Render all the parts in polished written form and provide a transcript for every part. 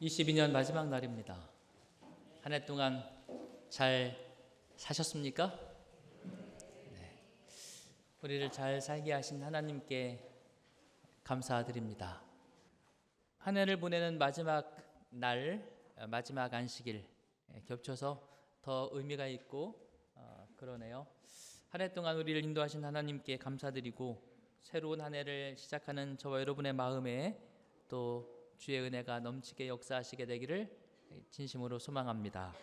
22년 마지막 날입니다. 한 해 동안 잘 사셨습니까? 네. 우리를 잘 살게 하신 하나님께 감사드립니다. 한 해를 보내는 마지막 날, 마지막 안식일 겹쳐서 더 의미가 있고 그러네요. 한 해 동안 우리를 인도하신 하나님께 감사드리고 새로운 한 해를 시작하는 저와 여러분의 마음에 또 주의 은혜가 넘치게 역사하시게 되기를 진심으로 소망합니다.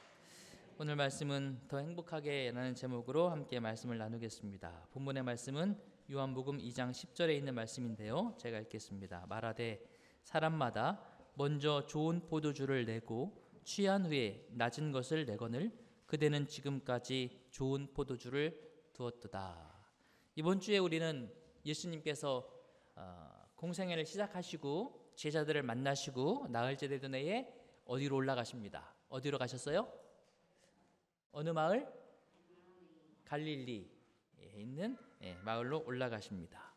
오늘 말씀은 더 행복하게 라는 제목으로 함께 말씀을 나누겠습니다. 본문의 말씀은 요한복음 2장 10절에 있는 말씀인데요, 제가 읽겠습니다. 말하되 사람마다 먼저 좋은 포도주를 내고 취한 후에 낮은 것을 내거늘 그대는 지금까지 좋은 포도주를 두었도다. 이번 주에 우리는 예수님께서 공생애를 시작하시고 제자들을 만나시고 나흘째 되던 해에 어디로 올라가십니다. 어디로 가셨어요? 어느 마을? 갈릴리에 있는 마을로 올라가십니다.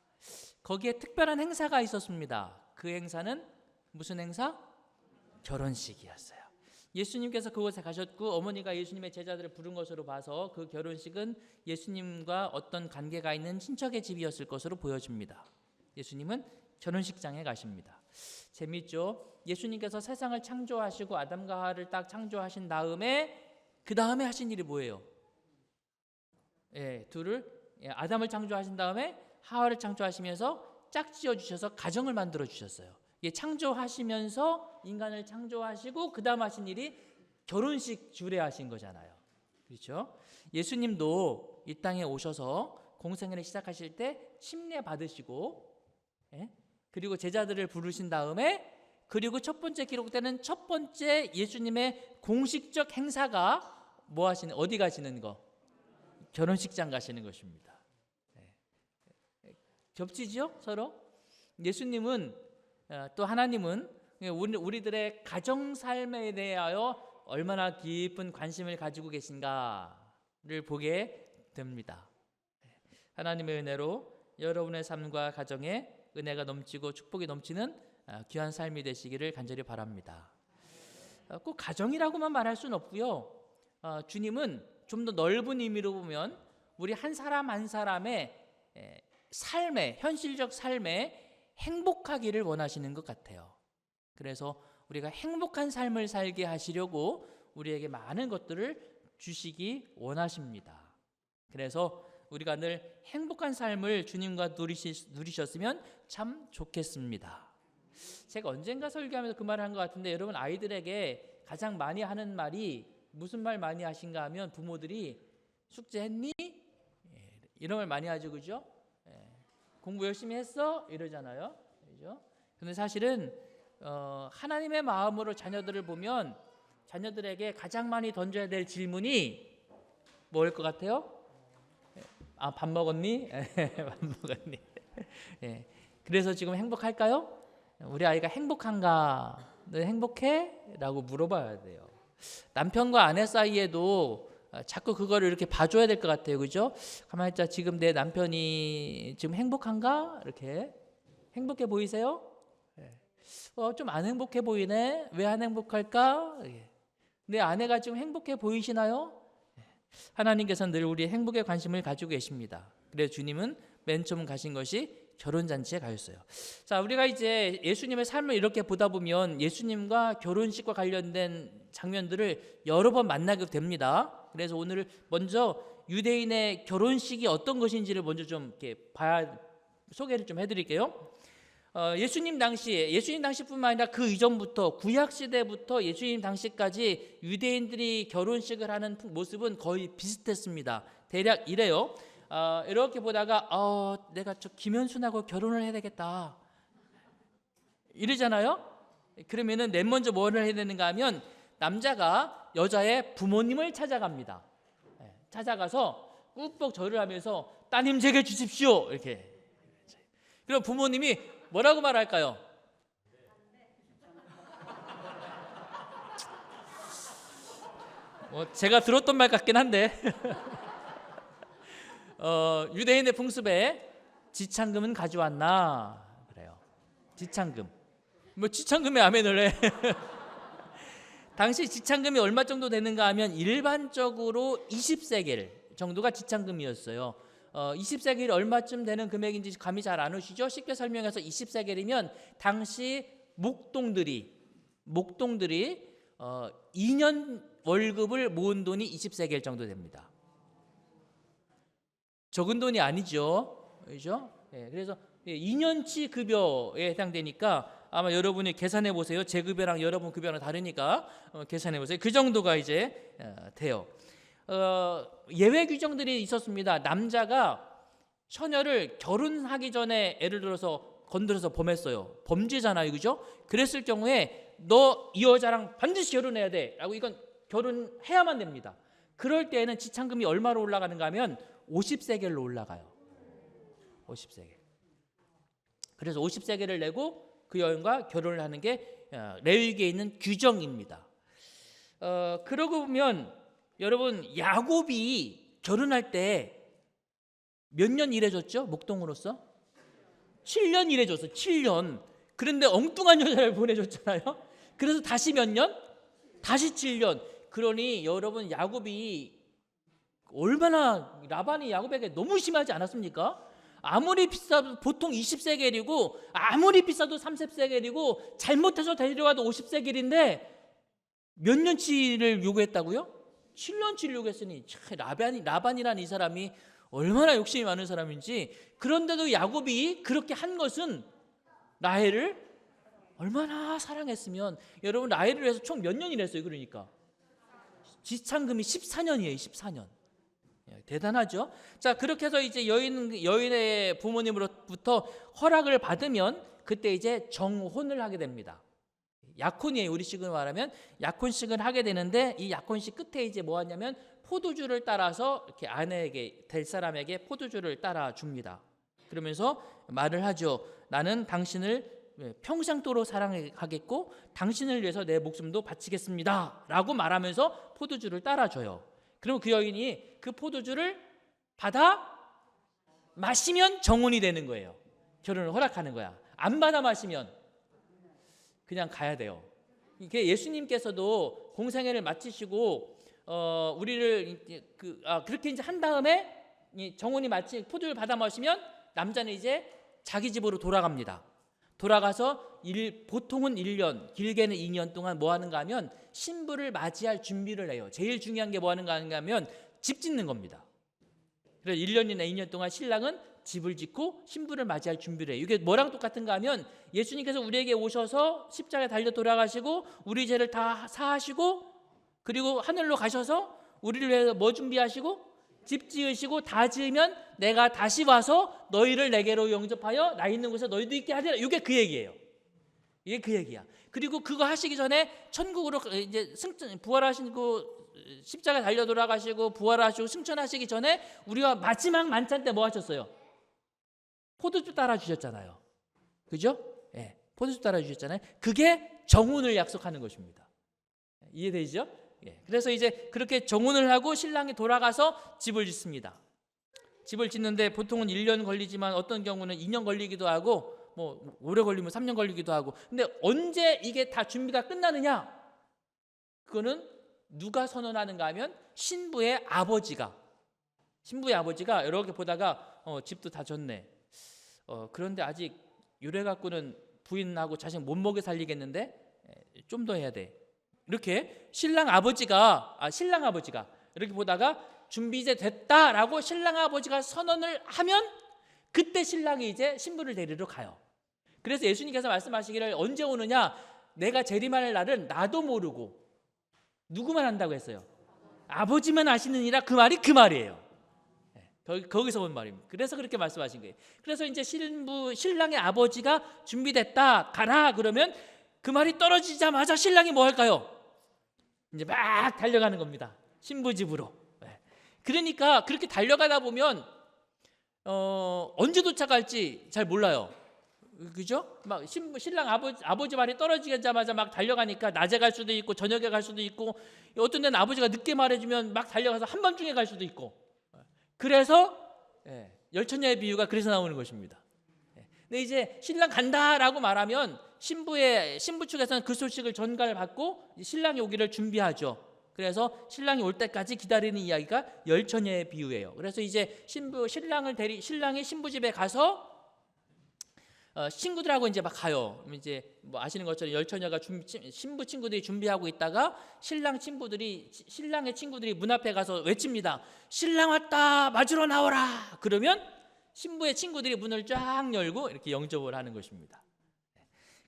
거기에 특별한 행사가 있었습니다. 그 행사는 무슨 행사? 결혼식이었어요. 예수님께서 그곳에 가셨고 어머니가 예수님의 제자들을 부른 것으로 봐서 그 결혼식은 예수님과 어떤 관계가 있는 친척의 집이었을 것으로 보여집니다. 예수님은 결혼식장에 가십니다. 재미있죠? 예수님께서 세상을 창조하시고 아담과 하와를 딱 창조하신 다음에 그 다음에 하신 일이 뭐예요? 아담을 창조하신 다음에 하와를 창조하시면서 짝지어 주셔서 가정을 만들어 주셨어요. 창조하시면서 인간을 창조하시고 그 다음 하신 일이 결혼식 주례하신 거잖아요. 그렇죠? 예수님도 이 땅에 오셔서 공생애를 시작하실 때 침례 받으시고 그리고 제자들을 부르신 다음에 그리고 첫 번째 기록되는 첫 번째 예수님의 공식적 행사가 어디 가시는 거? 결혼식장 가시는 것입니다. 겹치죠? 서로? 예수님은 또 하나님은 우리들의 가정 삶에 대하여 얼마나 깊은 관심을 가지고 계신가를 보게 됩니다. 하나님의 은혜로 여러분의 삶과 가정에 은혜가 넘치고 축복이 넘치는 귀한 삶이 되시기를 간절히 바랍니다. 꼭 가정이라고만 말할 수는 없고요. 주님은 좀 더 넓은 의미로 보면 우리 한 사람 한 사람의 삶에, 현실적 삶에 행복하기를 원하시는 것 같아요. 그래서 우리가 행복한 삶을 살게 하시려고 우리에게 많은 것들을 주시기 원하십니다. 그래서 우리가 늘 행복한 삶을 주님과 누리셨으면 참 좋겠습니다. 제가 언젠가 설교하면서 그 말을 한 것 같은데 여러분 아이들에게 가장 많이 하는 말이 무슨 말 많이 하신가 하면 부모들이 숙제했니? 이런 말 많이 하죠. 그죠? 공부 열심히 했어? 이러잖아요. 그죠? 근데 사실은 하나님의 마음으로 자녀들을 보면 자녀들에게 가장 많이 던져야 될 질문이 뭐일 것 같아요? 밥 먹었니? 밥 먹었니? 그래서 지금 행복할까요? 우리 아이가 행복한가? 너 행복해? 라고 물어봐야 돼요. 남편과 아내 사이에도 자꾸 그거를 이렇게 봐줘야 될 것 같아요. 그죠? 가만히 있자. 지금 내 남편이 지금 행복한가? 이렇게 행복해 보이세요? 좀 안 행복해 보이네. 왜 안 행복할까? 내 아내가 지금 행복해 보이시나요? 하나님께서는 늘 우리의 행복에 관심을 가지고 계십니다. 그래서 주님은 맨 처음 가신 것이 결혼잔치에 가셨어요. 자, 우리가 이제 예수님의 삶을 이렇게 보다 보면 예수님과 결혼식과 관련된 장면들을 여러 번 만나게 됩니다. 그래서 오늘 먼저 유대인의 결혼식이 어떤 것인지를 먼저 좀 이렇게 소개를 좀 해드릴게요. 예수님 당시뿐만 아니라 그 이전부터 구약 시대부터 예수님 당시까지 유대인들이 결혼식을 하는 모습은 거의 비슷했습니다. 대략 이래요. 이렇게 보다가 내가 저 김현순하고 결혼을 해야 되겠다 이러잖아요. 그러면은 맨 먼저 뭐를 해야 되는가 하면 남자가 여자의 부모님을 찾아갑니다. 찾아가서 꾹꾹 절을 하면서 따님 제게 주십시오 이렇게. 그럼 부모님이 뭐라고 말할까요? 제가 들었던 말 같긴 한데 유대인의 풍습에 지창금은 가져왔나 그래요. 지창금. 지창금에 아멘을 해. 당시 지참금이 얼마 정도 되는가 하면 일반적으로 20세겔 정도가 지참금이었어요. 20세겔이 얼마쯤 되는 금액인지 감이 잘 안 오시죠? 쉽게 설명해서 20세겔이면 당시 목동들이 2년 월급을 모은 돈이 20세겔 정도 됩니다. 적은 돈이 아니죠. 그렇죠? 그래서 2년치 급여에 해당되니까 아마 여러분이 계산해 보세요. 제 급여랑 여러분 급여랑 다르니까 계산해 보세요. 그 정도가 이제 돼요. 예외 규정들이 있었습니다. 남자가 처녀를 결혼하기 전에 예를 들어서 건드려서 범했어요. 범죄잖아요, 그죠? 그랬을 경우에 너 이 여자랑 반드시 결혼해야 돼라고 이건 결혼해야만 됩니다. 그럴 때에는 지참금이 얼마로 올라가는가 하면 50세겔로 올라가요. 50세겔. 그래서 50세겔을 내고 그 여인과 결혼을 하는 게 레위기에 있는 규정입니다. 그러고 보면 여러분 야곱이 결혼할 때 몇 년 일해줬죠? 목동으로서 7년 일해줬어요. 7년. 그런데 엉뚱한 여자를 보내줬잖아요. 그래서 다시 몇 년? 다시 7년. 그러니 여러분 야곱이 얼마나 라반이 야곱에게 너무 심하지 않았습니까? 아무리 비싸도 보통 20세겔이고 아무리 비싸도 30세겔이고 잘못해서 데려와도 50세겔인데 몇 년치를 요구했다고요? 7년치를 요구했으니 참 라반이라는 이 사람이 얼마나 욕심이 많은 사람인지. 그런데도 야곱이 그렇게 한 것은 라헬을 얼마나 사랑했으면. 여러분 라헬을 위해서 총 몇 년 일했어요? 그러니까 지참금이 14년이에요. 14년. 대단하죠. 자, 그렇게 해서 이제 여인의 부모님으로부터 허락을 받으면 그때 이제 정혼을 하게 됩니다. 약혼이에요. 우리식으로 말하면 약혼식을 하게 되는데 이 약혼식 끝에 이제 뭐 하냐면 포도주를 따라서 이렇게 아내에게 될 사람에게 포도주를 따라 줍니다. 그러면서 말을 하죠. 나는 당신을 평생도록 사랑하겠고 당신을 위해서 내 목숨도 바치겠습니다 라고 말하면서 포도주를 따라줘요. 그럼 그 여인이 그 포도주를 받아 마시면 정혼이 되는 거예요. 결혼을 허락하는 거야. 안 받아 마시면 그냥 가야 돼요. 이게 예수님께서도 공생애를 마치시고 우리를 그렇게 이제 한 다음에 정혼이 마치 포도주를 받아 마시면 남자는 이제 자기 집으로 돌아갑니다. 돌아가서 보통은 1년, 길게는 2년 동안 뭐 하는가 하면 신부를 맞이할 준비를 해요. 제일 중요한 게 뭐 하는가 하면 집 짓는 겁니다. 그래서 1년이나 2년 동안 신랑은 집을 짓고 신부를 맞이할 준비를 해요. 이게 뭐랑 똑같은가 하면 예수님께서 우리에게 오셔서 십자가에 달려 돌아가시고 우리 죄를 다 사하시고 그리고 하늘로 가셔서 우리를 위해서 뭐 준비하시고 집 지으시고 다 지으면 내가 다시 와서 너희를 내게로 영접하여 나 있는 곳에 너희도 있게 하리라. 이게 그 얘기예요. 이게 그 얘기야. 그리고 그거 하시기 전에 천국으로 이제 부활하시고 십자가에 달려 돌아가시고 부활하시고 승천하시기 전에 우리가 마지막 만찬 때 뭐 하셨어요? 포도주 따라 주셨잖아요. 그죠? 예. 포도주 따라 주셨잖아요. 그게 정혼을 약속하는 것입니다. 이해되시죠? 예. 그래서 이제 그렇게 정혼을 하고 신랑이 돌아가서 집을 짓습니다. 집을 짓는데 보통은 1년 걸리지만 어떤 경우는 2년 걸리기도 하고 뭐 오래 걸리면 3년 걸리기도 하고. 근데 언제 이게 다 준비가 끝나느냐? 그거는 누가 선언하는가 하면 신부의 아버지가 이렇게 보다가 집도 다 졌네. 그런데 아직 유래 갖고는 부인하고 자식 못 먹여 살리겠는데 좀 더 해야 돼. 이렇게 신랑 아버지가 이렇게 보다가 준비 이제 됐다라고 신랑 아버지가 선언을 하면 그때 신랑이 이제 신부를 데리러 가요. 그래서 예수님께서 말씀하시기를 언제 오느냐? 내가 재림할 날은 나도 모르고 누구만 안다고 했어요? 아버지만 아시느니라. 그 말이 그 말이에요. 거기서 온 말입니다. 그래서 그렇게 말씀하신 거예요. 그래서 이제 신랑의 아버지가 준비됐다 가라 그러면 그 말이 떨어지자마자 신랑이 뭐 할까요? 이제 막 달려가는 겁니다. 신부 집으로. 그러니까 그렇게 달려가다 보면 언제 도착할지 잘 몰라요. 그죠? 막 신랑 아버지 말이 떨어지자마자 막 달려가니까 낮에 갈 수도 있고 저녁에 갈 수도 있고 어떤 데는 아버지가 늦게 말해주면 막 달려가서 한밤중에 갈 수도 있고. 그래서 열처녀의 비유가 그래서 나오는 것입니다. 근데 이제 신랑 간다라고 말하면 신부 측에서는 그 소식을 전가받고 신랑이 오기를 준비하죠. 그래서 신랑이 올 때까지 기다리는 이야기가 열처녀의 비유예요. 그래서 이제 신랑이 신부 집에 가서 친구들하고 이제 막 가요. 이제 뭐 아시는 것처럼 열처녀가 신부 친구들이 준비하고 있다가 신랑의 친구들이 문 앞에 가서 외칩니다. 신랑 왔다, 맞으러 나오라. 그러면 신부의 친구들이 문을 쫙 열고 이렇게 영접을 하는 것입니다.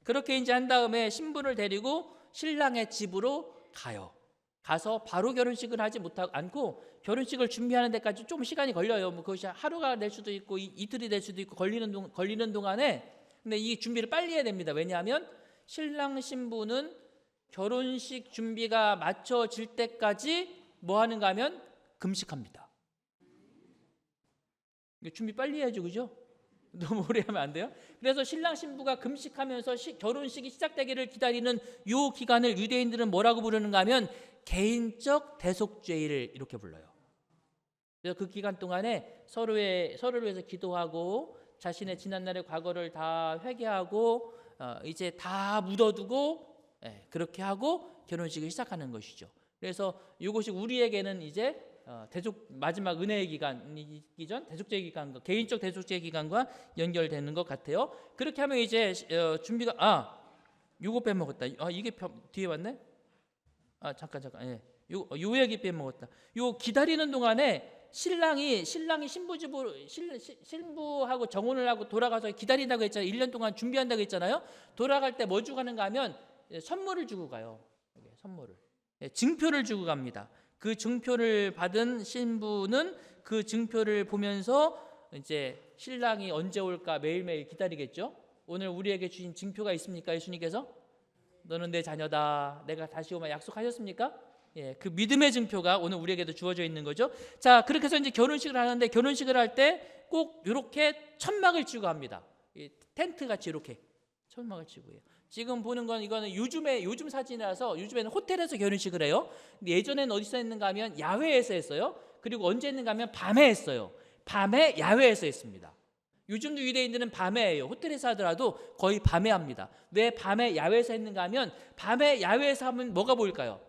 그렇게 이제 한 다음에 신부를 데리고 신랑의 집으로 가요. 가서 바로 결혼식을 하지 않고 결혼식을 준비하는 데까지 좀 시간이 걸려요. 뭐 그것이 하루가 될 수도 있고 이틀이 될 수도 있고 걸리는 동안에, 근데 이 준비를 빨리 해야 됩니다. 왜냐하면 신랑 신부는 결혼식 준비가 마쳐질 때까지 뭐 하는가 하면 금식합니다. 준비 빨리 해야죠, 그죠? 너무 오래 하면 안 돼요. 그래서 신랑 신부가 금식하면서 결혼식이 시작되기를 기다리는 이 기간을 유대인들은 뭐라고 부르는가 하면 개인적 대속죄일을 이렇게 불러요. 그래서 그 기간 동안에 서로를 위해서 기도하고 자신의 지난날의 과거를 다 회개하고 이제 다 묻어두고 그렇게 하고 결혼식을 시작하는 것이죠. 그래서 이것이 우리에게는 이제 마지막 은혜의 기간이기 전 대속죄 기간과 개인적 대속죄 기간과 연결되는 것 같아요. 그렇게 하면 이제 준비가 요거 빼먹었다. 이게 뒤에 왔네. 잠깐. 요 얘기 빼먹었다. 요 기다리는 동안에 신랑이 신부하고 정혼을 하고 돌아가서 기다린다고 했잖아요. 1년 동안 준비한다고 했잖아요. 돌아갈 때 뭐 주고 가는가 하면 선물을 주고 가요. 선물을. 증표를 주고 갑니다. 그 증표를 받은 신부는 그 증표를 보면서 이제 신랑이 언제 올까 매일매일 기다리겠죠. 오늘 우리에게 주신 증표가 있습니까? 예수님께서 너는 내 자녀다, 내가 다시 오면 약속하셨습니까? 그 믿음의 증표가 오늘 우리에게도 주어져 있는 거죠. 자, 그렇게 해서 이제 결혼식을 하는데 결혼식을 할 때 꼭 이렇게 천막을 치고 합니다. 텐트 같이 이렇게 천막을 치고 해요. 지금 보는 건 이거는 요즘 사진이라서 요즘에는 호텔에서 결혼식을 해요. 근데 예전에는 어디서 했는가 하면 야외에서 했어요. 그리고 언제 했는가 하면 밤에 했어요. 밤에 야외에서 했습니다. 요즘도 유대인들은 밤에 해요. 호텔에서 하더라도 거의 밤에 합니다. 왜 밤에 야외에서 했는가 하면 밤에 야외에서 하면 뭐가 보일까요?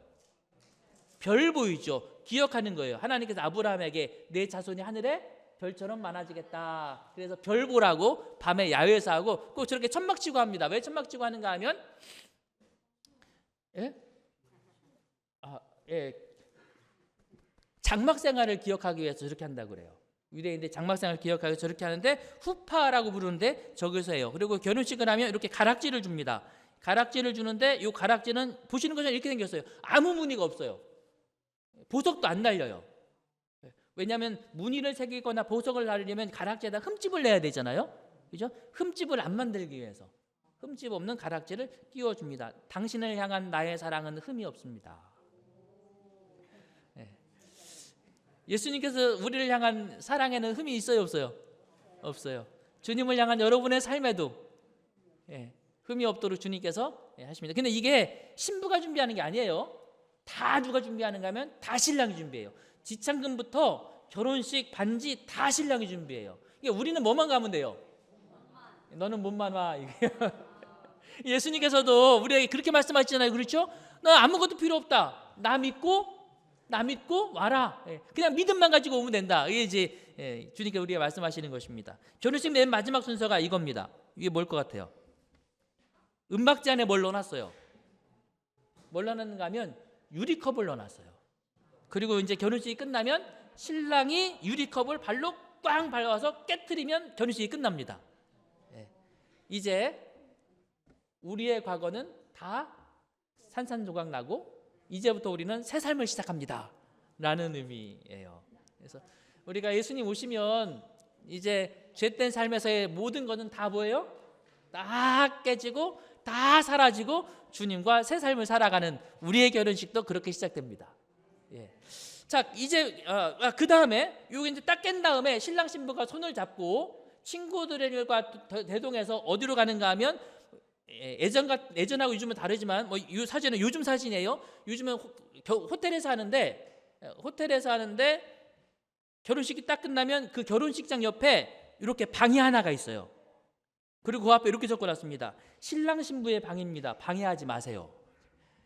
별 보이죠. 기억하는 거예요. 하나님께서 아브라함에게 내 자손이 하늘에 별처럼 많아지겠다. 그래서 별 보라고 밤에 야외에서 하고 꼭 저렇게 천막 치고 합니다. 왜 천막 치고 하는가 하면 장막 생활을 기억하기 위해서 저렇게 한다고 그래요. 유대인들 장막 생활을 기억하기 위해서 저렇게 하는데 후파라고 부르는데 저기서 해요. 그리고 결혼식을 하면 이렇게 가락지를 줍니다. 가락지를 주는데 이 가락지는 보시는 것처럼 이렇게 생겼어요. 아무 무늬가 없어요. 보석도 안 달려요. 왜냐하면 무늬를 새기거나 보석을 달으려면 가락지에다 흠집을 내야 되잖아요. 그죠? 흠집을 안 만들기 위해서 흠집 없는 가락지를 끼워줍니다. 당신을 향한 나의 사랑은 흠이 없습니다. 예수님께서 우리를 향한 사랑에는 흠이 있어요, 없어요? 없어요. 주님을 향한 여러분의 삶에도 흠이 없도록 주님께서 하십니다. 근데 이게 신부가 준비하는 게 아니에요. 다 누가 준비하는가 하면 다 신랑이 준비해요. 지창금부터 결혼식 반지 다 신랑이 준비해요. 이게 우리는 뭐만 가면 돼요? 너는 몸만 와. 예수님께서도 우리에게 그렇게 말씀하시잖아요. 그렇죠? 너 아무것도 필요 없다. 나 믿고 와라. 그냥 믿음만 가지고 오면 된다. 이게 이제 주님께서 우리가 말씀하시는 것입니다. 결혼식 맨 마지막 순서가 이겁니다. 이게 뭘 것 같아요? 은박지 안에 뭘 넣어놨어요? 뭘 넣어놨는가 하면 유리컵을 넣어놨어요. 그리고 이제 결혼식이 끝나면 신랑이 유리컵을 발로 꽝 밟아서 깨트리면 결혼식이 끝납니다. 이제 우리의 과거는 다 산산조각 나고 이제부터 우리는 새 삶을 시작합니다 라는 의미예요. 그래서 우리가 예수님 오시면 이제 죄된 삶에서의 모든 것은 다 뭐예요? 다 깨지고 다 사라지고 주님과 새 삶을 살아가는 우리의 결혼식도 그렇게 시작됩니다. 자, 이제 그 다음에 여기 이제 딱 깬 다음에 신랑 신부가 손을 잡고 친구들과 대동해서 어디로 가는가 하면 예전하고 요즘은 다르지만 뭐 이 사진은 요즘 사진이에요. 요즘은 호텔에서 하는데 결혼식이 딱 끝나면 그 결혼식장 옆에 이렇게 방이 하나가 있어요. 그리고 그 앞에 이렇게 적어놨습니다. 신랑 신부의 방입니다. 방해하지 마세요.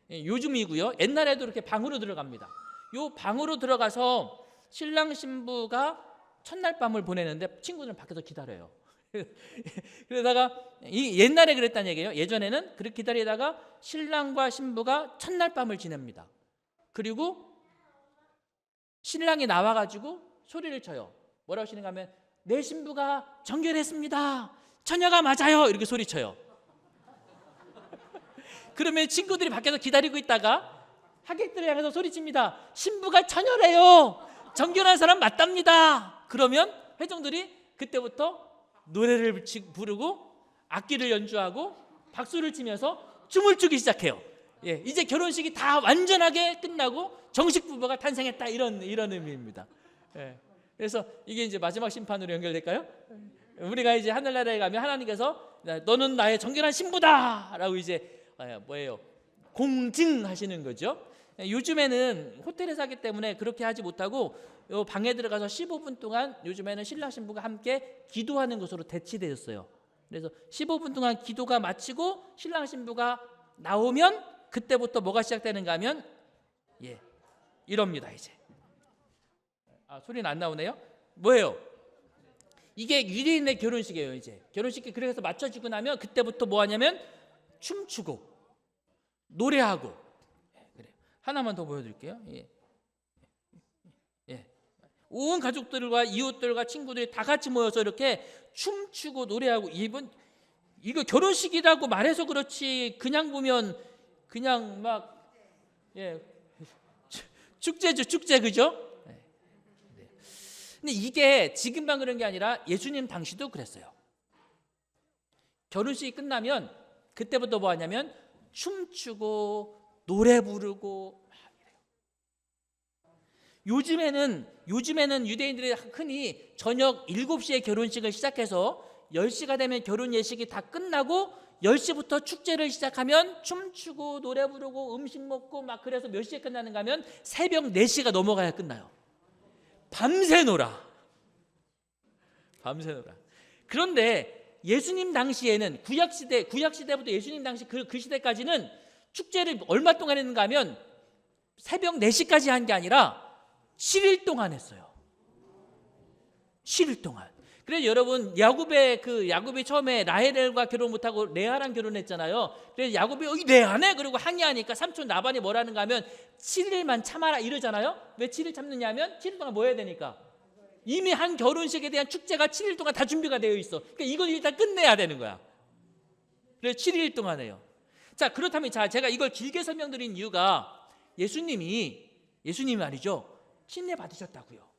요즘이고요. 옛날에도 이렇게 방으로 들어갑니다. 요 방으로 들어가서 신랑 신부가 첫날 밤을 보내는데 친구들은 밖에서 기다려요. 그러다가 옛날에 그랬다는 얘기예요. 예전에는 그렇게 기다리다가 신랑과 신부가 첫날 밤을 지냅니다. 그리고 신랑이 나와가지고 소리를 쳐요. 뭐라고 하시는가 하면 내 신부가 정결했습니다. 처녀가 맞아요. 이렇게 소리쳐요. 그러면 친구들이 밖에서 기다리고 있다가 하객들을 향해서 소리칩니다. 신부가 처녀래요. 정결한 사람 맞답니다. 그러면 회중들이 그때부터 노래를 부르고 악기를 연주하고 박수를 치면서 춤을 추기 시작해요. 이제 결혼식이 다 완전하게 끝나고 정식 부부가 탄생했다, 이런 의미입니다. 그래서 이게 이제 마지막 심판으로 연결될까요? 우리가 이제 하늘나라에 가면 하나님께서 너는 나의 정결한 신부다라고 이제 공증하시는 거죠. 요즘에는 호텔에 사기 때문에 그렇게 하지 못하고 요 방에 들어가서 15분 동안 요즘에는 신랑 신부가 함께 기도하는 것으로 대치되었어요. 그래서 15분 동안 기도가 마치고 신랑 신부가 나오면 그때부터 뭐가 시작되는가 하면 이럽니다. 이제 소리는 안 나오네요. 뭐예요? 이게 유대인의 결혼식이에요. 이제 결혼식이 그래서 맞춰지고 나면 그때부터 뭐 하냐면 춤추고 노래하고. 그래. 하나만 더 보여드릴게요. 온 가족들과 이웃들과 친구들이 다 같이 모여서 이렇게 춤추고 노래하고. 이거 결혼식이라고 말해서 그렇지 그냥 보면 그냥 막 축제죠, 축제. 그죠? 근데 이게 지금만 그런 게 아니라 예수님 당시도 그랬어요. 결혼식이 끝나면 그때부터 뭐 하냐면 춤추고 노래 부르고. 요즘에는 유대인들이 흔히 저녁 7시에 결혼식을 시작해서 10시가 되면 결혼 예식이 다 끝나고 10시부터 축제를 시작하면 춤추고 노래 부르고 음식 먹고 막. 그래서 몇 시에 끝나는가 하면 새벽 4시가 넘어가야 끝나요. 밤새 놀아. 그런데 예수님 당시에는 구약시대부터 예수님 당시 그 시대까지는 축제를 얼마 동안 했는가 하면 새벽 4시까지 한 게 아니라 7일 동안 했어요. 7일 동안. 그래서 여러분 야곱이 처음에 라헬과 결혼 못하고 레아랑 결혼했잖아요. 그래서 야곱이 레아네? 그리고 항의하니까 삼촌 라반이 뭐라는가 하면 7일만 참아라 이러잖아요. 왜 7일 참느냐 하면 7일 동안 뭐 해야 되니까. 이미 한 결혼식에 대한 축제가 7일 동안 다 준비가 되어 있어. 그러니까 이걸 일단 끝내야 되는 거야. 그래서 7일 동안 해요. 자, 그렇다면 제가 이걸 길게 설명드린 이유가 예수님이 말이죠, 침례 받으셨다고요.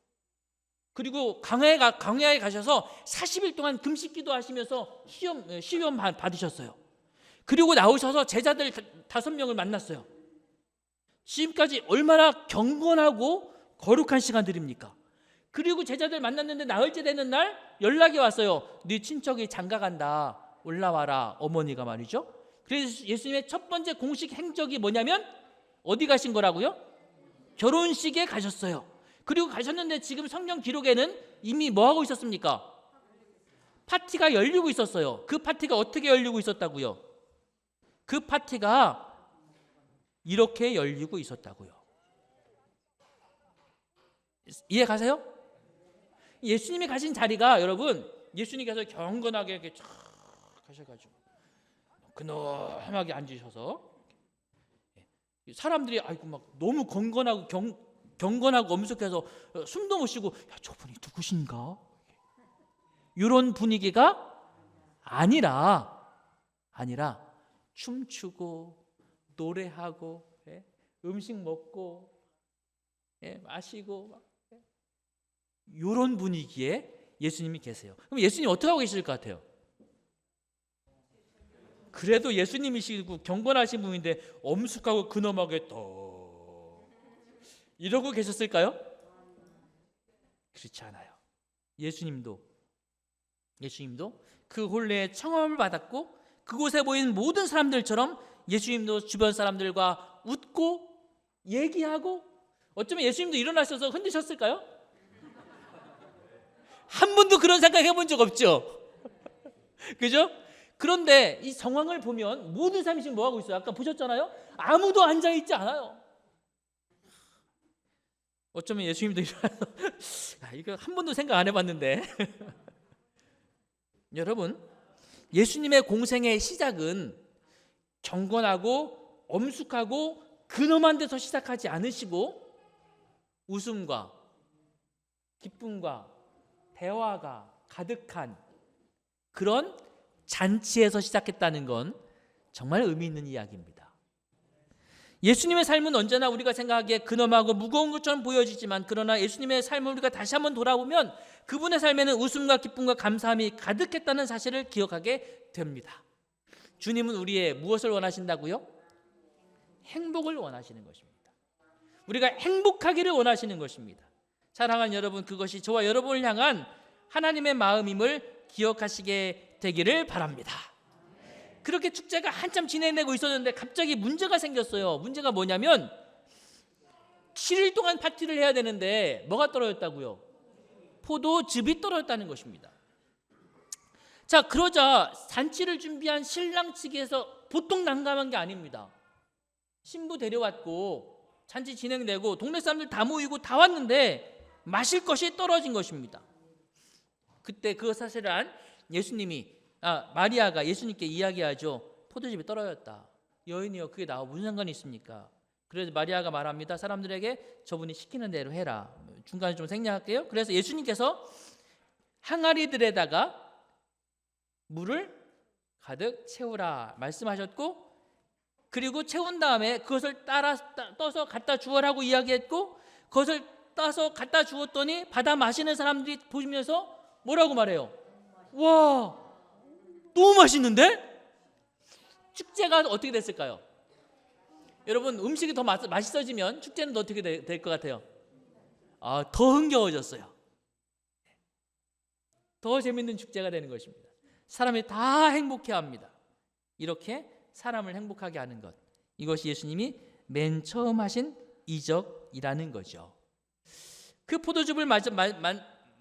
그리고 광야에 가셔서 40일 동안 금식 기도하시면서 시험 받으셨어요. 그리고 나오셔서 제자들 5명을 만났어요. 지금까지 얼마나 경건하고 거룩한 시간들입니까? 그리고 제자들 만났는데 나흘째 되는 날 연락이 왔어요. 네 친척이 장가간다, 올라와라. 어머니가 말이죠. 그래서 예수님의 첫 번째 공식 행적이 뭐냐면 어디 가신 거라고요? 결혼식에 가셨어요. 그리고 가셨는데 지금 성경 기록에는 이미 뭐 하고 있었습니까? 파티가 열리고 있었어요. 그 파티가 어떻게 열리고 있었다고요? 그 파티가 이렇게 열리고 있었다고요. 이해 가세요? 예수님이 가신 자리가, 여러분, 예수님께서 경건하게 이렇게 쫙 가셔가지고 근엄하게 앉으셔서 사람들이 막 너무 경건하고 엄숙해서 숨도 못 쉬고 저분이 누구신가? 이런 분위기가 아니라 춤추고 노래하고 음식 먹고 마시고 이런 분위기에 예수님이 계세요. 그럼 예수님 어떻게 하고 계실 것 같아요? 그래도 예수님이시고 경건하신 분인데 엄숙하고 근엄하게 이러고 계셨을까요? 그렇지 않아요. 예수님도 그 혼례의 청함을 받았고 그곳에 모인 모든 사람들처럼 예수님도 주변 사람들과 웃고 얘기하고, 어쩌면 예수님도 일어나셔서 흔드셨을까요? 한 번도 그런 생각 해본 적 없죠. 그죠? 그런데 이 상황을 보면 모든 사람이 지금 뭐 하고 있어요? 아까 보셨잖아요. 아무도 앉아 있지 않아요. 어쩌면 예수님도 일어나서 이거 한 번도 생각 안 해봤는데 여러분, 예수님의 공생의 시작은 경건하고 엄숙하고 근엄한 데서 시작하지 않으시고 웃음과 기쁨과 대화가 가득한 그런 잔치에서 시작했다는 건 정말 의미 있는 이야기입니다. 예수님의 삶은 언제나 우리가 생각하기에 근엄하고 무거운 것처럼 보여지지만, 그러나 예수님의 삶을 우리가 다시 한번 돌아보면 그분의 삶에는 웃음과 기쁨과 감사함이 가득했다는 사실을 기억하게 됩니다. 주님은 우리의 무엇을 원하신다고요? 행복을 원하시는 것입니다. 우리가 행복하기를 원하시는 것입니다. 사랑하는 여러분, 그것이 저와 여러분을 향한 하나님의 마음임을 기억하시게 되기를 바랍니다. 그렇게 축제가 한참 진행되고 있었는데 갑자기 문제가 생겼어요. 문제가 뭐냐면 7일 동안 파티를 해야 되는데 뭐가 떨어졌다고요? 포도즙이 떨어졌다는 것입니다. 자, 그러자 잔치를 준비한 신랑 측에서 보통 난감한 게 아닙니다. 신부 데려왔고 잔치 진행되고 동네 사람들 다 모이고 다 왔는데 마실 것이 떨어진 것입니다. 그때 그 사실을 안 마리아가 예수님께 이야기하죠. 포도즙이 떨어졌다. 여인이여, 그게 나와 무슨 상관이 있습니까? 그래서 마리아가 말합니다. 사람들에게 저분이 시키는 대로 해라. 중간에 좀 생략할게요. 그래서 예수님께서 항아리들에다가 물을 가득 채우라 말씀하셨고, 그리고 채운 다음에 그것을 떠서 갖다 주어라고 이야기했고, 그것을 따서 갖다 주었더니 받아 마시는 사람들이 보시면서 뭐라고 말해요? 와, 너무 맛있는데? 축제가 어떻게 됐을까요? 여러분, 음식이 더 맛있어지면 축제는 더 어떻게 될 것 같아요? 더 흥겨워졌어요. 더 재밌는 축제가 되는 것입니다. 사람이 다 행복해합니다. 이렇게 사람을 행복하게 하는 것, 이것이 예수님이 맨 처음 하신 이적이라는 거죠. 그 포도즙을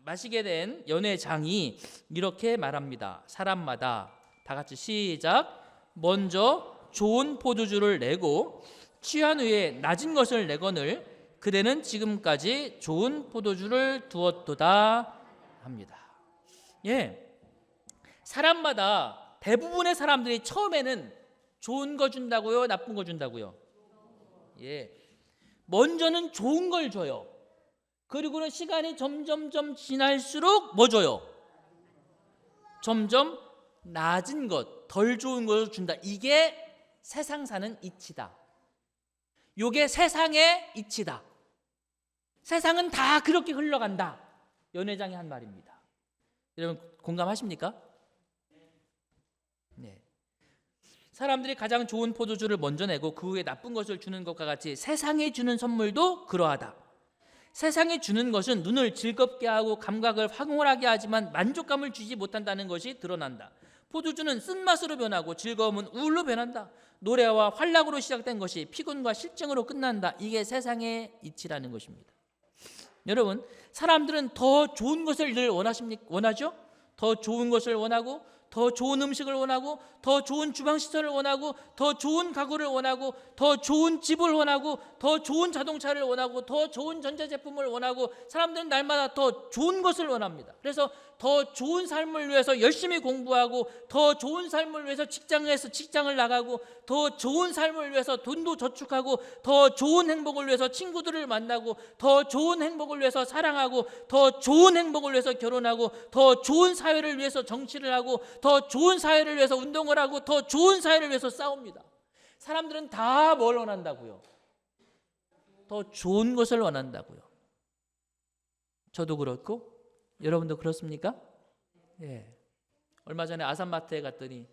마시게 된 연회장이 이렇게 말합니다. 사람마다 다 같이 시작. 먼저 좋은 포도주를 내고 취한 후에 낮은 것을 내거늘 그대는 지금까지 좋은 포도주를 두었도다 합니다. 사람마다 대부분의 사람들이 처음에는 좋은 거 준다고요? 나쁜 거 준다고요? 먼저는 좋은 걸 줘요. 그리고는 시간이 점점 지날수록 뭐 줘요? 점점 낮은 것, 덜 좋은 것을 준다. 이게 세상 사는 이치다. 이게 세상의 이치다. 세상은 다 그렇게 흘러간다. 연회장이 한 말입니다. 여러분 공감하십니까? 네. 사람들이 가장 좋은 포도주를 먼저 내고 그 후에 나쁜 것을 주는 것과 같이 세상에 주는 선물도 그러하다. 세상에 주는 것은 눈을 즐겁게 하고 감각을 황홀하게 하지만 만족감을 주지 못한다는 것이 드러난다. 포도주는 쓴맛으로 변하고 즐거움은 우울로 변한다. 노래와 환락으로 시작된 것이 피곤과 실증으로 끝난다. 이게 세상의 이치라는 것입니다. 여러분, 사람들은 더 좋은 것을 늘 원하죠? 더 좋은 것을 원하고, 더 좋은 음식을 원하고, 더 좋은 주방시설을 원하고, 더 좋은 가구를 원하고, 더 좋은 집을 원하고, 더 좋은 자동차를 원하고, 더 좋은 전자제품을 원하고, 사람들은 날마다 더 좋은 것을 원합니다. 그래서 더 좋은 삶을 위해서 열심히 공부하고, 더 좋은 삶을 위해서 직장을 나가고, 더 좋은 삶을 위해서 돈도 저축하고, 더 좋은 행복을 위해서 친구들을 만나고, 더 좋은 행복을 위해서 사랑하고, 더 좋은 행복을 위해서 결혼하고, 더 좋은 사회를 위해서 정치를 하고, 더 좋은 사회를 위해서 운동을 하고, 더 좋은 사회를 위해서 싸웁니다. 사람들은 다 뭘 원한다고요? 더 좋은 것을 원한다고요. 저도 그렇고 여러분도 그렇습니까? 얼마 전에 아산마트에 갔더니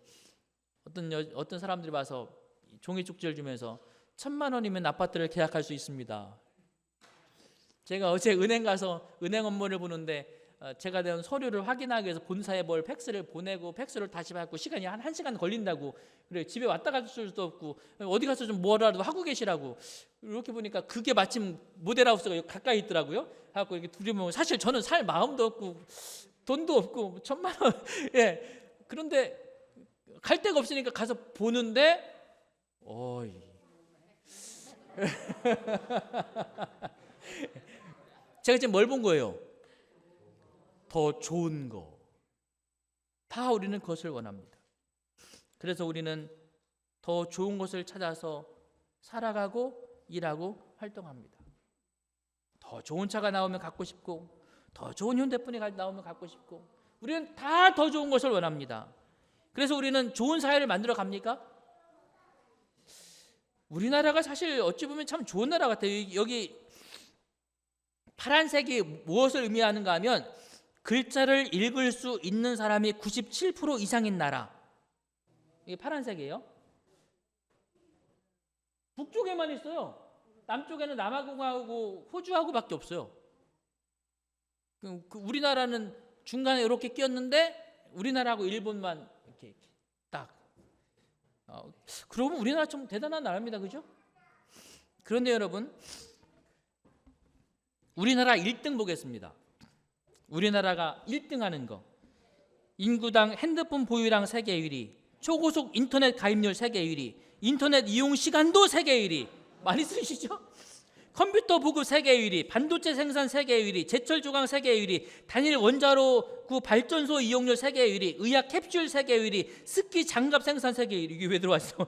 어떤 사람들이 와서 종이 쪽지를 주면서 1,000만 원이면 아파트를 계약할 수 있습니다. 제가 어제 은행 가서 은행 업무를 보는데 제가 낸 서류를 확인하기 위해서 본사에 팩스를 보내고 팩스를 다시 받고 시간이 한 1시간 걸린다고. 그래, 집에 왔다 갈 수도 없고 어디 가서 좀 뭐라도 하고 계시라고. 이렇게 보니까 그게 마침 모델하우스가 가까이 있더라고요. 하고 이렇게 둘이 보면 사실 저는 살 마음도 없고 돈도 없고 1,000만 원. 그런데 갈 데가 없으니까 가서 보는데 어이. 제가 지금 뭘 본 거예요? 더 좋은 거. 다 우리는 그것을 원합니다. 그래서 우리는 더 좋은 것을 찾아서 살아가고 일하고 활동합니다. 더 좋은 차가 나오면 갖고 싶고, 더 좋은 휴대폰이 나오면 갖고 싶고, 우리는 다 더 좋은 것을 원합니다. 그래서 우리는 좋은 사회를 만들어 갑니까? 우리나라가 사실 어찌 보면 참 좋은 나라 같아요. 여기 파란색이 무엇을 의미하는가 하면 글자를 읽을 수 있는 사람이 97% 이상인 나라. 이게 파란색이에요. 북쪽에만 있어요. 남쪽에는 남아공하고 호주하고밖에 없어요. 우리나라는 중간에 이렇게 끼었는데 우리나라하고 일본만 이렇게 딱. 그러면 우리나라 좀 대단한 나라입니다, 그죠? 그런데 여러분, 우리나라 1등 보겠습니다. 우리나라가 1등하는 거. 인구당 핸드폰 보유량 세계 1위, 초고속 인터넷 가입률 세계 1위, 인터넷 이용 시간도 세계 1위. 많이 쓰시죠? 컴퓨터 보급 세계 1위, 반도체 생산 세계 1위, 제철 조각 세계 1위, 단일 원자로 구 발전소 이용률 세계 1위, 의학 캡슐 세계 1위, 스키 장갑 생산 세계 1위. 이게 왜 들어왔어?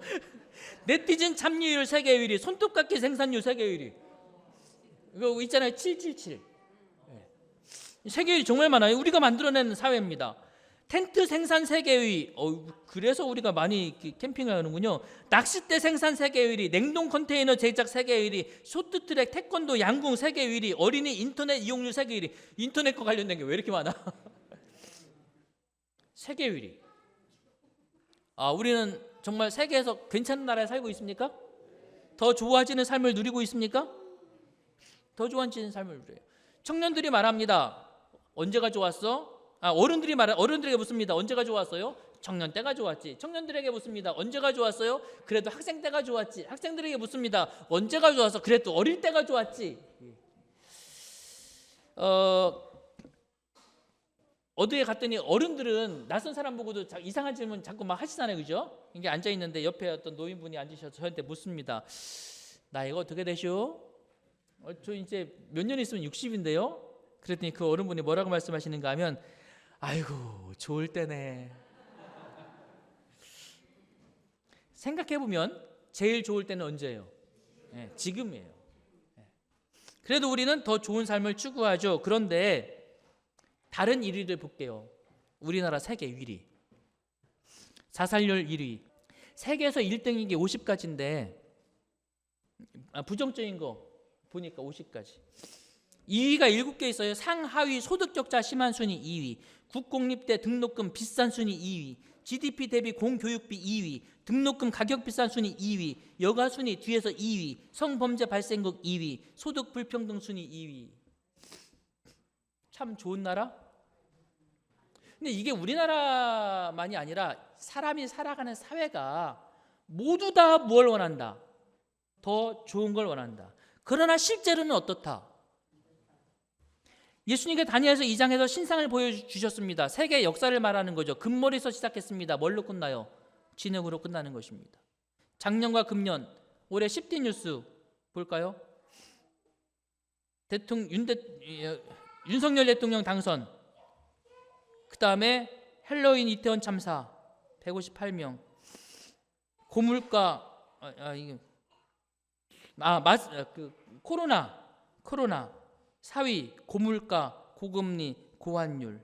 네티즌 참여율 세계 1위, 손톱깎이 생산율 세계 1위. 이거 있잖아요. 777. 세계 1위 정말 많아요. 우리가 만들어낸 사회입니다. 텐트 생산 세계 1위. 그래서 우리가 많이 캠핑을 하는군요. 낚싯대 생산 세계 1위, 냉동 컨테이너 제작 세계 1위, 쇼트트랙, 태권도, 양궁 세계 1위, 어린이 인터넷 이용률 세계 1위. 인터넷과 관련된 게 왜 이렇게 많아? 세계 1위. 우리는 정말 세계에서 괜찮은 나라에 살고 있습니까? 더 좋아지는 삶을 누리고 있습니까? 더 좋아지는 삶을 누려요. 청년들이 말합니다. 언제가 좋았어? 어른들에게 묻습니다. 언제가 좋았어요? 청년 때가 좋았지. 청년들에게 묻습니다. 언제가 좋았어요? 그래도 학생 때가 좋았지. 학생들에게 묻습니다. 언제가 좋았어? 그래도 어릴 때가 좋았지. 어디에 갔더니 어른들은 낯선 사람 보고도 이상한 질문 자꾸 막 하시잖아요, 그죠? 이게 앉아 있는데 옆에 어떤 노인분이 앉으셔서 저한테 묻습니다. 나이가 어떻게 되시오? 저 이제 몇 년 있으면 60인데요. 그랬더니 그 어른분이 뭐라고 말씀하시는가 하면, 아이고 좋을 때네. 생각해보면 제일 좋을 때는 언제예요? 지금이에요. 그래도 우리는 더 좋은 삶을 추구하죠. 그런데 다른 1위를 볼게요. 우리나라 세계 1위, 자살률 1위. 세계에서 1등인 게 50가지인데 부정적인 거 보니까 50가지. 2위가 7개 있어요. 상하위 소득격차 심한 순위 2위, 국공립대 등록금 비싼 순위 2위, GDP 대비 공교육비 2위, 등록금 가격 비싼 순위 2위, 여가 순위 뒤에서 2위, 성범죄 발생국 2위, 소득 불평등 순위 2위. 참 좋은 나라? 근데 이게 우리나라만이 아니라 사람이 살아가는 사회가 모두 다 뭘 원한다? 더 좋은 걸 원한다. 그러나 실제로는 어떻다? 예수님께 다니엘서 2장에서 신상을 보여주셨습니다. 세계 역사를 말하는 거죠. 금머리에서 시작했습니다. 뭘로 끝나요? 진흙으로 끝나는 것입니다. 작년과 금년, 올해 10대 뉴스 볼까요? 윤석열 대통령 당선, 그 다음에 헬로윈 이태원 참사 158명, 고물가, 코로나 4위 고물가, 고금리, 고환율.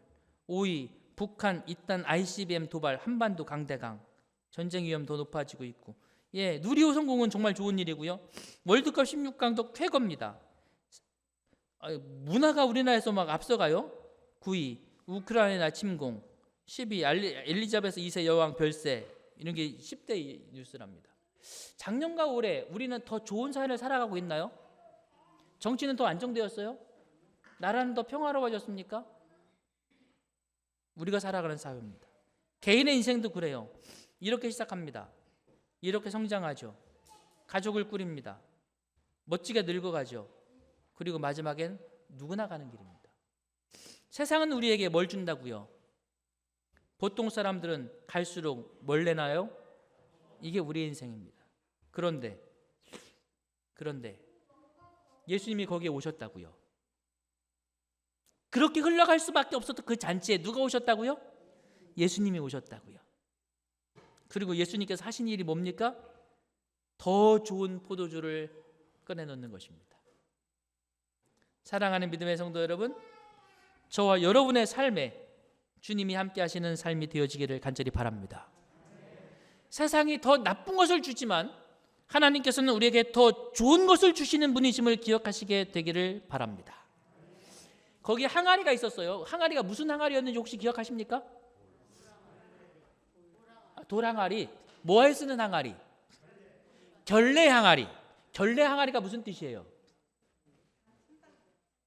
5위 북한 이딴 ICBM 도발, 한반도 강대강, 전쟁 위험 더 높아지고 있고. 누리호 성공은 정말 좋은 일이고요. 월드컵 16강도 쾌거입니다. 문화가 우리나라에서 막 앞서가요. 9위 우크라이나 침공, 10위 엘리자베스 2세 여왕 별세. 이런 게 10대 뉴스랍니다. 작년과 올해 우리는 더 좋은 사회를 살아가고 있나요? 정치는 더 안정되었어요? 나라는 더 평화로워졌습니까? 우리가 살아가는 사회입니다. 개인의 인생도 그래요. 이렇게 시작합니다. 이렇게 성장하죠. 가족을 꾸립니다. 멋지게 늙어가죠. 그리고 마지막엔 누구나 가는 길입니다. 세상은 우리에게 뭘 준다고요? 보통 사람들은 갈수록 뭘 내나요? 이게 우리의 인생입니다. 그런데 예수님이 거기에 오셨다고요. 그렇게 흘러갈 수밖에 없었던 그 잔치에 누가 오셨다고요? 예수님이 오셨다고요. 그리고 예수님께서 하신 일이 뭡니까? 더 좋은 포도주를 꺼내놓는 것입니다. 사랑하는 믿음의 성도 여러분, 저와 여러분의 삶에 주님이 함께 하시는 삶이 되어지기를 간절히 바랍니다. 세상이 더 나쁜 것을 주지만 하나님께서는 우리에게 더 좋은 것을 주시는 분이심을 기억하시게 되기를 바랍니다. 거기에 항아리가 있었어요. 항아리가 무슨 항아리였는지 혹시 기억하십니까? 돌항아리. 뭐에 쓰는 항아리? 결례 항아리. 결례 항아리가 무슨 뜻이에요?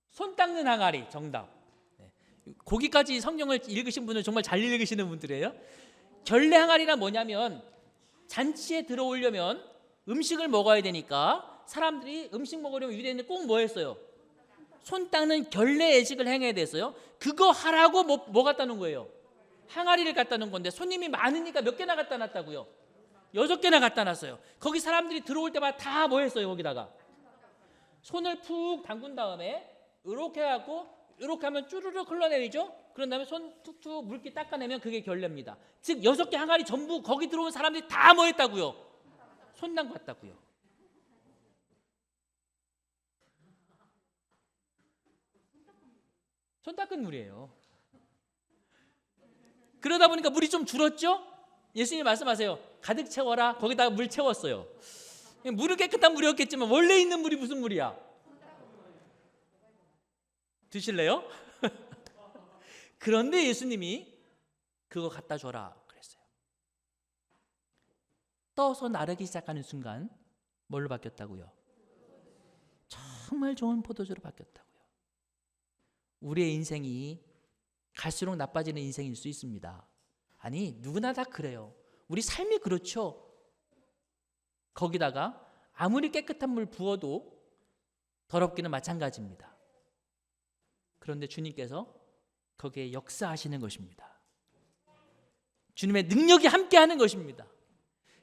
손 닦는 항아리. 정답. 거기까지 성경을 읽으신 분은 정말 잘 읽으시는 분들이에요. 결례 항아리란 뭐냐면 잔치에 들어오려면 음식을 먹어야 되니까 사람들이 음식 먹으려면 유대인은 꼭 뭐 했어요? 손 닦는 결례 예식을 행해야 됐어요. 그거 하라고 뭐 갖다 놓은 거예요? 항아리를 갖다 놓은 건데 손님이 많으니까 몇 개나 갖다 놨다고요? 6개나 갖다 놨어요. 거기 사람들이 들어올 때마다 다 뭐 했어요? 거기다가 손을 푹 담근 다음에 이렇게 해갖고 이렇게 하면 쭈르륵 흘러내리죠? 그런 다음에 손 툭툭 물기 닦아내면 그게 결례입니다. 즉 6개 항아리 전부 거기 들어온 사람들이 다 뭐 했다고요? 손 담갔다고요. 손 닦은 물이에요. 그러다 보니까 물이 좀 줄었죠? 예수님이 말씀하세요. 가득 채워라. 거기다가 물 채웠어요. 물은 깨끗한 물이었겠지만 원래 있는 물이 무슨 물이야? 드실래요? 그런데 예수님이 그거 갖다 줘라 그랬어요. 떠서 나르기 시작하는 순간 뭘로 바뀌었다고요? 정말 좋은 포도주로 바뀌었다고요. 우리의 인생이 갈수록 나빠지는 인생일 수 있습니다. 아니, 누구나 다 그래요. 우리 삶이 그렇죠. 거기다가 아무리 깨끗한 물 부어도 더럽기는 마찬가지입니다. 그런데 주님께서 거기에 역사하시는 것입니다. 주님의 능력이 함께하는 것입니다.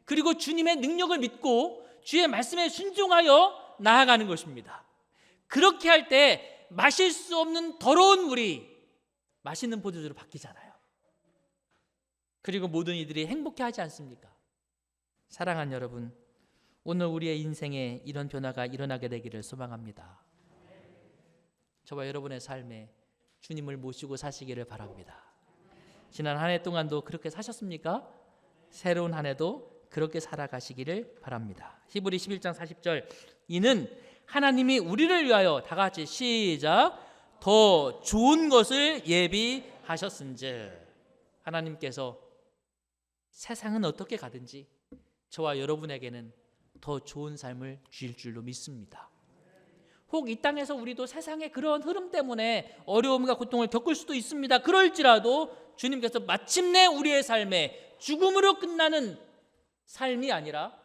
그리고 주님의 능력을 믿고 주의 말씀에 순종하여 나아가는 것입니다. 그렇게 할 때 마실 수 없는 더러운 물이 맛있는 포도주로 바뀌잖아요. 그리고 모든 이들이 행복해하지 않습니까? 사랑하는 여러분, 오늘 우리의 인생에 이런 변화가 일어나게 되기를 소망합니다. 저와 여러분의 삶에 주님을 모시고 사시기를 바랍니다. 지난 한 해 동안도 그렇게 사셨습니까? 새로운 한 해도 그렇게 살아가시기를 바랍니다. 히브리 11장 40절, 이는 하나님이 우리를 위하여, 다 같이 시작, 더 좋은 것을 예비하셨은즉. 하나님께서 세상은 어떻게 가든지 저와 여러분에게는 더 좋은 삶을 주실 줄로 믿습니다. 혹 이 땅에서 우리도 세상의 그런 흐름 때문에 어려움과 고통을 겪을 수도 있습니다. 그럴지라도 주님께서 마침내 우리의 삶에 죽음으로 끝나는 삶이 아니라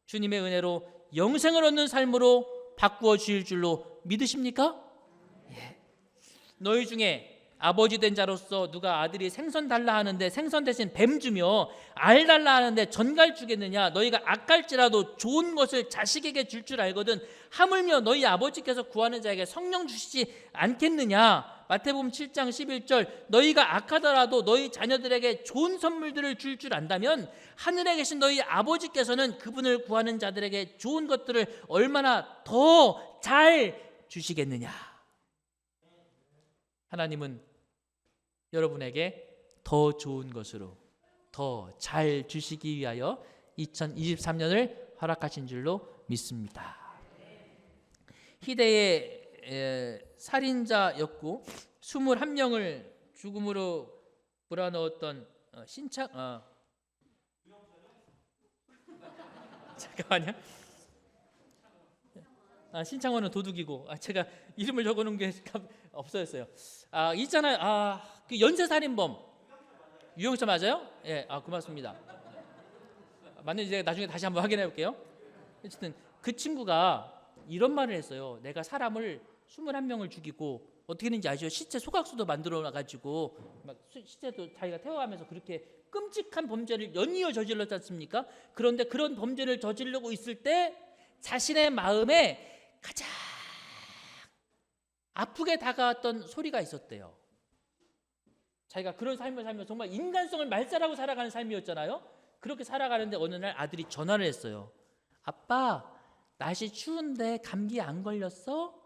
주님의 은혜로 영생을 얻는 삶으로 바꾸어 주실 줄로 믿으십니까? 예. 너희 중에 아버지 된 자로서 누가 아들이 생선 달라 하는데 생선 대신 뱀 주며 알 달라 하는데 전갈 주겠느냐? 너희가 악할지라도 좋은 것을 자식에게 줄 줄 알거든 하물며 너희 아버지께서 구하는 자에게 성령 주시지 않겠느냐? 마태복음 7장 11절, 너희가 악하더라도 너희 자녀들에게 좋은 선물들을 줄 줄 안다면 하늘에 계신 너희 아버지께서는 그분을 구하는 자들에게 좋은 것들을 얼마나 더 잘 주시겠느냐? 하나님은 여러분에게 더 좋은 것으로 더 잘 주시기 위하여 2023년을 허락하신 줄로 믿습니다. 희대의 살인자였고 21명을 죽음으로 몰아넣었던 잠깐만요. 신창원은 도둑이고 제가 이름을 적어놓은 게 없어졌어요. 있잖아요. 그 연쇄살인범 유영철 맞아요? 예, 고맙습니다. 맞는지 제가 나중에 다시 한번 확인해 볼게요. 어쨌든 그 친구가 이런 말을 했어요. 내가 사람을 21명을 죽이고 어떻게 했는지 아시죠? 시체 소각수도 만들어 가지고 막 시체도 자기가 태워가면서 그렇게 끔찍한 범죄를 연이어 저질렀지 않습니까? 그런데 그런 범죄를 저지르고 있을 때 자신의 마음에 가장 아프게 다가왔던 소리가 있었대요. 자기가 그런 삶을 살면서 정말 인간성을 말살하고 살아가는 삶이었잖아요. 그렇게 살아가는데 어느 날 아들이 전화를 했어요. 아빠, 날씨 추운데 감기 안 걸렸어?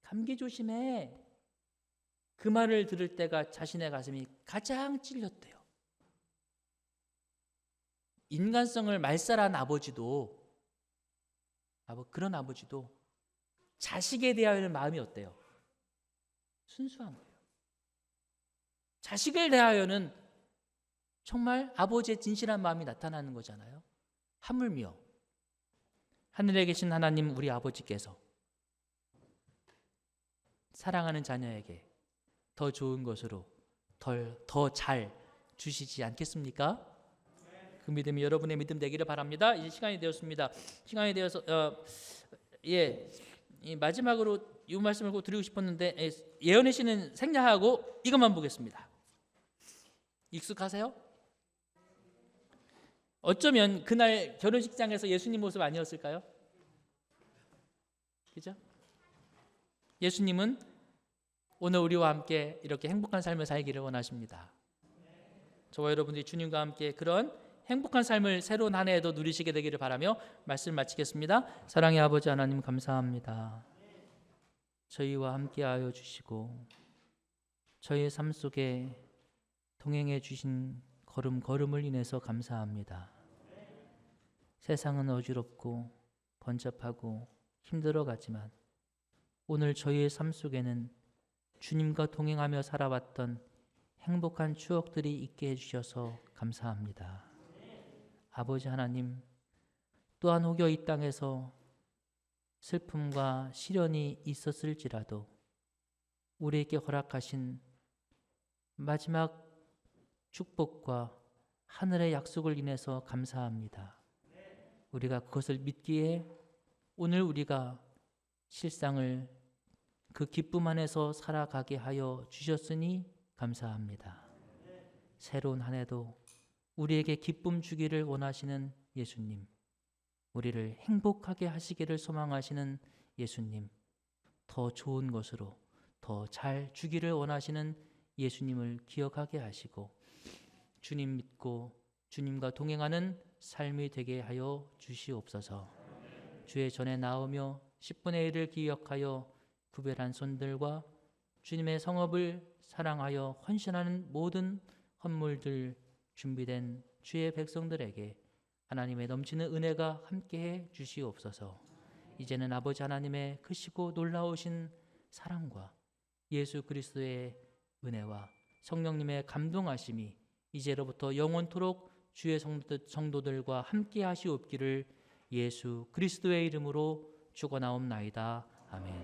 감기 조심해. 그 말을 들을 때가 자신의 가슴이 가장 찔렸대요. 인간성을 말살한 아버지도, 그런 아버지도 자식에 대하여는 마음이 어때요? 순수한 거예요. 자식을 대하여는 정말 아버지의 진실한 마음이 나타나는 거잖아요. 하물며 하늘에 계신 하나님 우리 아버지께서 사랑하는 자녀에게 더 좋은 것으로 더 잘 주시지 않겠습니까? 그 믿음이 여러분의 믿음 되기를 바랍니다. 이제 시간이 되었습니다. 시간이 되어서 이 마지막으로 이 말씀을 꼭 드리고 싶었는데 예언의 신은 생략하고 이것만 보겠습니다. 익숙하세요? 어쩌면 그날 결혼식장에서 예수님 모습 아니었을까요? 그죠? 예수님은 오늘 우리와 함께 이렇게 행복한 삶을 살기를 원하십니다. 저와 여러분들이 주님과 함께 그런 행복한 삶을 새로운 한 해에도 누리시게 되기를 바라며 말씀을 마치겠습니다. 사랑의 아버지 하나님 감사합니다. 저희와 함께하여 주시고 저희의 삶 속에 동행해 주신 걸음걸음을 인해서 감사합니다. 세상은 어지럽고 번잡하고 힘들어가지만 오늘 저희의 삶 속에는 주님과 동행하며 살아왔던 행복한 추억들이 있게 해주셔서 감사합니다. 아버지 하나님, 또한 혹여 이 땅에서 슬픔과 시련이 있었을지라도 우리에게 허락하신 마지막 축복과 하늘의 약속을 인해서 감사합니다. 우리가 그것을 믿기에 오늘 우리가 실상을 그 기쁨 안에서 살아가게 하여 주셨으니 감사합니다. 새로운 한 해도 우리에게 기쁨 주기를 원하시는 예수님, 우리를 행복하게 하시기를 소망하시는 예수님, 더 좋은 것으로 더 잘 주기를 원하시는 예수님을 기억하게 하시고 주님 믿고 주님과 동행하는 삶이 되게 하여 주시옵소서. 주의 전에 나오며 10분의 1을 기억하여 구별한 손들과 주님의 성업을 사랑하여 헌신하는 모든 헌물들 준비된 주의 백성들에게 하나님의 넘치는 은혜가 함께해 주시옵소서. 이제는 아버지 하나님의 크시고 놀라우신 사랑과 예수 그리스도의 은혜와 성령님의 감동하심이 이제로부터 영원토록 주의 성도들과 함께 하시옵기를 예수 그리스도의 이름으로 축원하옵나이다. 아멘.